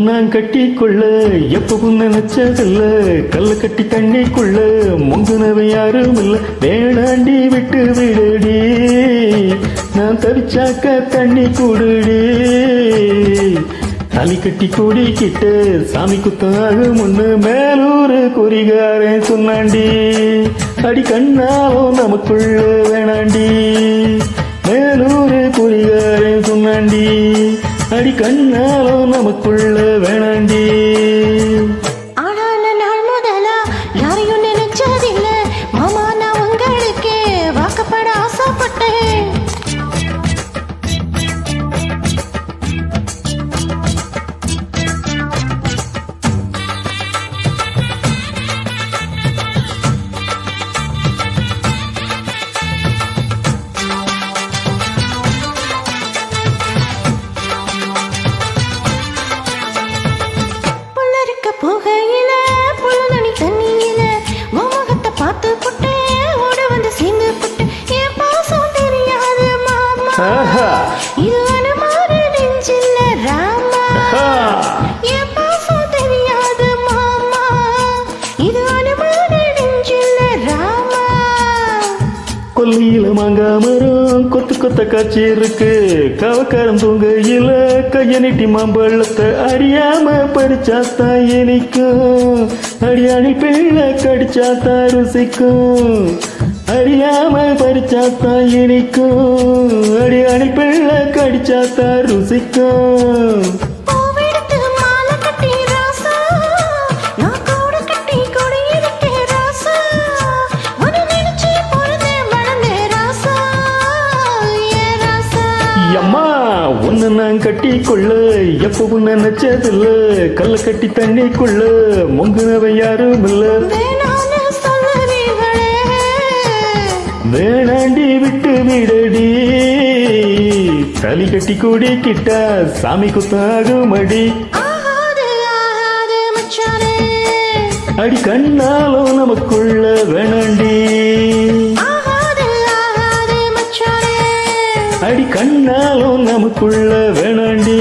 நான் கட்டிக்கொள்ள எப்பவும் நினைச்சதில்ல, கல்ல கட்டி தண்ணிக்குள்ள முங்குனவை யாரும் இல்ல. வேணாண்டி விட்டு விடுடி, நான் தவிச்சாக்க தண்ணி கூடுடி. தாலி கட்டி கூடிக்கிட்டு சாமி குத்தாகும் முன்னு மேலூர் குறிகாரன் சொன்னாண்டி. அடி கண்ணாலும் நமக்குள்ள வேணாண்டி, மேலூர் குறிகாரன் சொன்னாண்டி. அடி கண்ணாலும் நமக்குள்ள வேணாண்டி. ஆனான நாள் முதலா யாரையும் நினைச்சதில்ல மாமா, நான் உங்களுக்கு வாக்கப்பட ஆசைப்பட்டேன். புகையில புலனி தண்ணியில மோகத்தை பார்த்து புட்டு ஓட வந்து சேர்ந்து புட்டு என் பாசம் தெரியாது மாமா, இது அனுமான நெஞ்சில்ல ராமா. என் பாசம் தெரியாது மாமா, இது அனுமான நெஞ்சில்ல ராமா. கொல்லியில மாங்காமரம் கொத்து கொத்த காட்சி இருக்கு, கவக்காரம் தூங்கையில கைய நீட்டி மாம்பழத்தை அறியாம பறிச்சாத்தா இனிக்கும். அடியாணி பிள்ளை கடிச்சாத்தா ருசிக்கும், அறியாம பறிச்சாத்தா இனிக்கும். அடியாணி பிள்ளை கடிச்சாத்தா ருசிக்கும். அம்மா உன்னை நான் கட்டிக்கொள்ள எப்பவும் நினைச்சதில்ல, கல்ல கட்டி தண்ணிக்குள்ள முங்குனவை யாரும் இல்ல. வேணாண்டி விட்டு விடடி, தாலி கட்டி கூடிக்கிட்டா சாமி குத்தாகும் அடி. அடி கண்ணாலும் நமக்குள்ள வேணாண்டி, அடி கண்ணாலும் நமக்குள்ள வேணாண்டி.